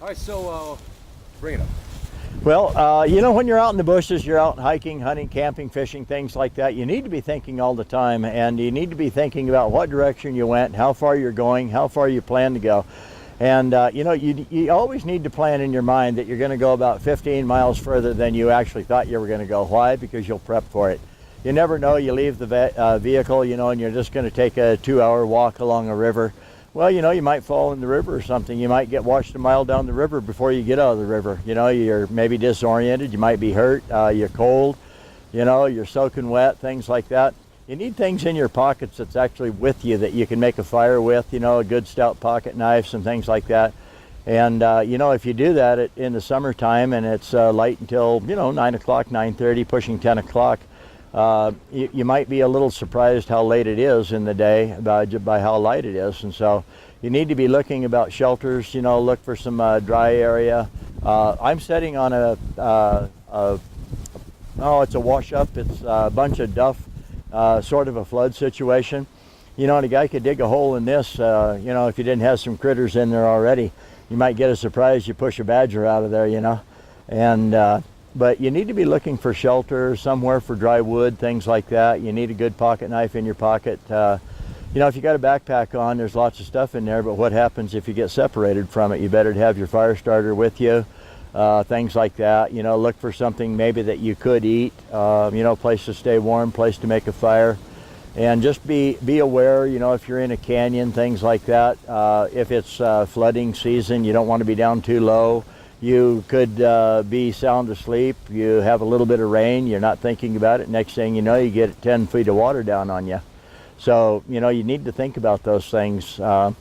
All right, so bring it up. Well, you know, when you're out in the bushes, you're out hiking, hunting, camping, fishing, things like that, you need to be thinking all the time, and you need to be thinking about what direction you went, how far you're going, how far you plan to go. And, you know, you always need to plan in your mind that you're going to go about 15 miles further than you actually thought you were going to go. Why? Because you'll prep for it. You never know, you leave the vehicle, you know, and you're just going to take a 2-hour walk along a river. Well, you know, you might fall in the river or something. You might get washed a mile down the river before you get out of the river. You know, you're maybe disoriented, you might be hurt, you're cold, you know, you're soaking wet, things like that. You need things in your pockets that's actually with you that you can make a fire with, you know, a good stout pocket knife, some things like that. And, you know, if you do that in the summertime and it's light until, you know, 9 o'clock, 9:30, pushing 10 o'clock, you might be a little surprised how late it is in the day by how light it is. And so you need to be looking about shelters, you know, look for some dry area. I'm sitting on it's a wash up. It's a bunch of duff, sort of a flood situation. You know, and a guy could dig a hole in this, you know, if you didn't have some critters in there already. You might get a surprise, you push a badger out of there, you know. And but you need to be looking for shelter, somewhere for dry wood, things like that. You need a good pocket knife in your pocket. You know, if you got a backpack on, there's lots of stuff in there, but what happens if you get separated from it? You better have your fire starter with you, things like that. You know, look for something maybe that you could eat, you know, place to stay warm, place to make a fire. And just be aware, you know, if you're in a canyon, things like that. If it's flooding season, you don't want to be down too low. You could be sound asleep, you have a little bit of rain, you're not thinking about it. Next thing you know, you get 10 feet of water down on you. So, you know, you need to think about those things. You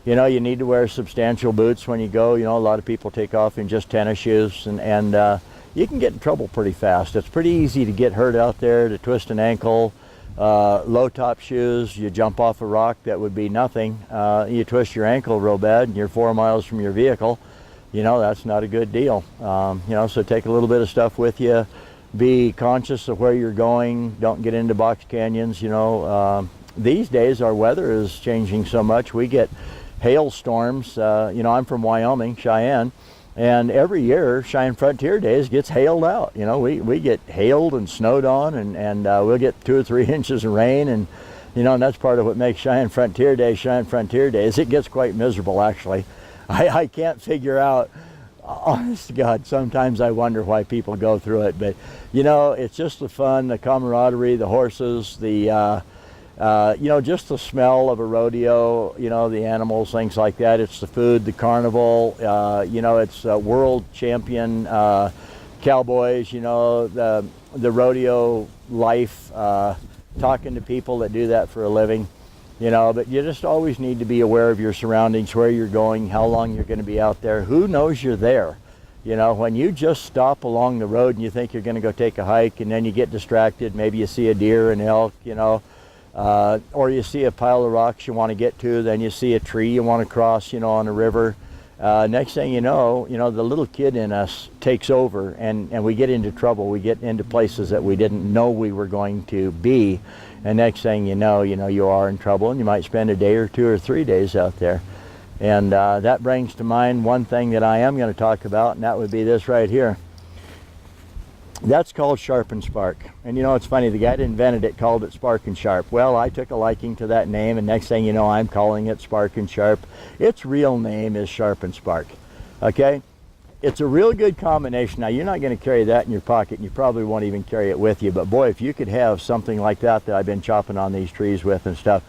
know, you need to wear substantial boots when you go. You know, a lot of people take off in just tennis shoes, and you can get in trouble pretty fast. It's pretty easy to get hurt out there, to twist an ankle. Low top shoes, you jump off a rock, that would be nothing. You twist your ankle real bad and you're 4 miles from your vehicle. You know, that's not a good deal. You know, so take a little bit of stuff with you. Be conscious of where you're going. Don't get into box canyons. You know, these days our weather is changing so much. We get hailstorms. You know, I'm from Wyoming, Cheyenne, and every year Cheyenne Frontier Days gets hailed out. You know, we get hailed and snowed on, and we'll get 2 or 3 inches of rain, and you know, and that's part of what makes Cheyenne Frontier Days. It gets quite miserable, actually. I can't figure out, honest to God, sometimes I wonder why people go through it. But, you know, it's just the fun, the camaraderie, the horses, the, you know, just the smell of a rodeo, you know, the animals, things like that. It's the food, the carnival, you know, it's world champion cowboys, you know, the rodeo life, talking to people that do that for a living. You know, but you just always need to be aware of your surroundings, where you're going, how long you're going to be out there, who knows you're there. You know, when you just stop along the road and you think you're going to go take a hike and then you get distracted, maybe you see a deer, an elk, you know, or you see a pile of rocks you want to get to, then you see a tree you want to cross, you know, on a river. Next thing you know, the little kid in us takes over and we get into trouble. We get into places that we didn't know we were going to be. And next thing you know, you are in trouble, and you might spend a day or 2 or 3 days out there. And that brings to mind one thing that I am going to talk about, and that would be this right here. That's called Sharp and Spark. And you know, it's funny, the guy that invented it called it Spark and Sharp. Well, I took a liking to that name, and next thing you know, I'm calling it Spark and Sharp. Its real name is Sharp and Spark. Okay? It's a real good combination. Now, you're not going to carry that in your pocket, and you probably won't even carry it with you. But boy, if you could have something like that I've been chopping on these trees with and stuff,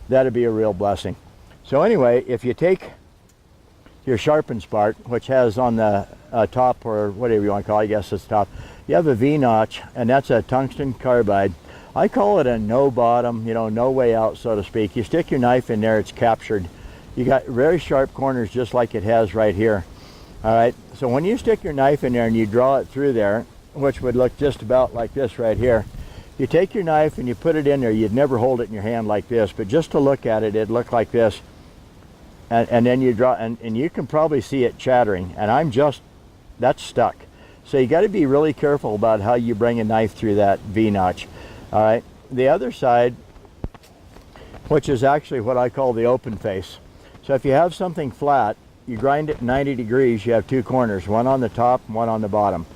that'd be a real blessing. So anyway, if you take your Sharpen Spark, which has on the top, or whatever you want to call it, I guess it's top, you have a V-notch, and that's a tungsten carbide. I call it a no bottom, you know, no way out, so to speak. You stick your knife in there, it's captured. You got very sharp corners just like it has right here. All right, so when you stick your knife in there and you draw it through there, which would look just about like this right here, you take your knife and you put it in there. You'd never hold it in your hand like this, but just to look at it, it'd look like this. And then you draw, and you can probably see it chattering, and that's stuck. So you got to be really careful about how you bring a knife through that V-notch. All right, the other side, which is actually what I call the open face. So if you have something flat, you grind it 90 degrees, you have two corners, one on the top and one on the bottom.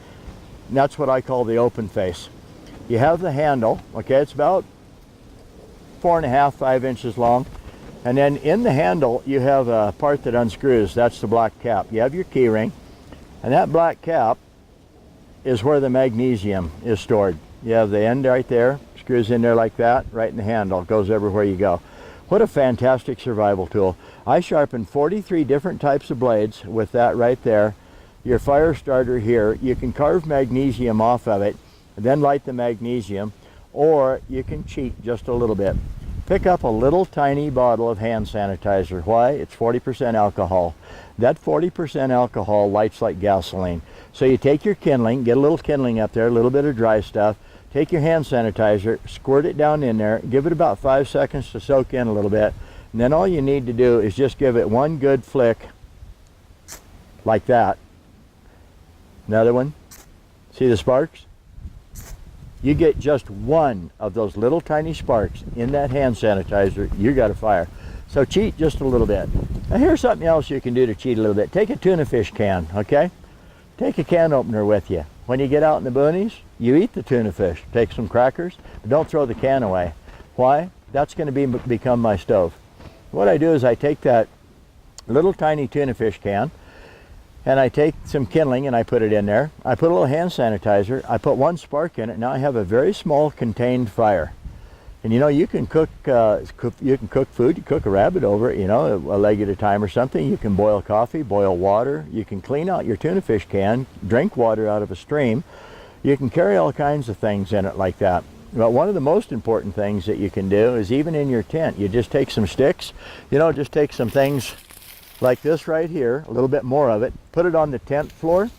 And that's what I call the open face. You have the handle, okay, it's about 4.5, 5 inches long. And then in the handle, you have a part that unscrews. That's the black cap. You have your key ring, and that black cap is where the magnesium is stored. You have the end right there, screws in there like that, right in the handle, goes everywhere you go. What a fantastic survival tool. I sharpen 43 different types of blades with that right there. Your fire starter here, you can carve magnesium off of it, and then light the magnesium, or you can cheat just a little bit. Pick up a little tiny bottle of hand sanitizer. Why? It's 40% alcohol. That 40% alcohol lights like gasoline. So you take your kindling, get a little kindling up there, a little bit of dry stuff, take your hand sanitizer, squirt it down in there, give it about 5 seconds to soak in a little bit, and then all you need to do is just give it one good flick, like that. Another one. See the sparks? You get just one of those little tiny sparks in that hand sanitizer, you got a fire. So cheat just a little bit. Now here's something else you can do to cheat a little bit. Take a tuna fish can, okay? Take a can opener with you. When you get out in the boonies, you eat the tuna fish. Take some crackers, but don't throw the can away. Why? That's going to become my stove. What I do is I take that little tiny tuna fish can, and I take some kindling and I put it in there. I put a little hand sanitizer. I put one spark in it. Now I have a very small contained fire. And you know, you can cook food. You cook a rabbit over it, you know, a leg at a time or something. You can boil coffee, boil water. You can clean out your tuna fish can, drink water out of a stream. You can carry all kinds of things in it like that. But one of the most important things that you can do is even in your tent, you just take some sticks, you know, just take some things like this right here, a little bit more of it, put it on the tent floor,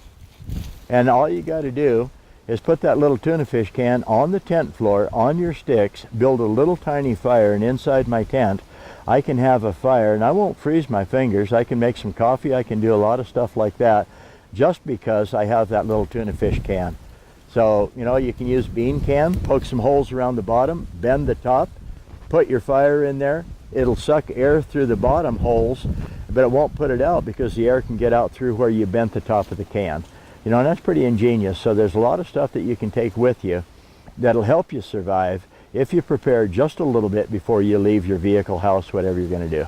and all you got to do is put that little tuna fish can on the tent floor, on your sticks, build a little tiny fire, and inside my tent, I can have a fire, and I won't freeze my fingers. I can make some coffee, I can do a lot of stuff like that, just because I have that little tuna fish can. So, you know, you can use bean can, poke some holes around the bottom, bend the top, put your fire in there. It'll suck air through the bottom holes, but it won't put it out because the air can get out through where you bent the top of the can. You know, and that's pretty ingenious. So there's a lot of stuff that you can take with you that'll help you survive if you prepare just a little bit before you leave your vehicle, house, whatever you're going to do.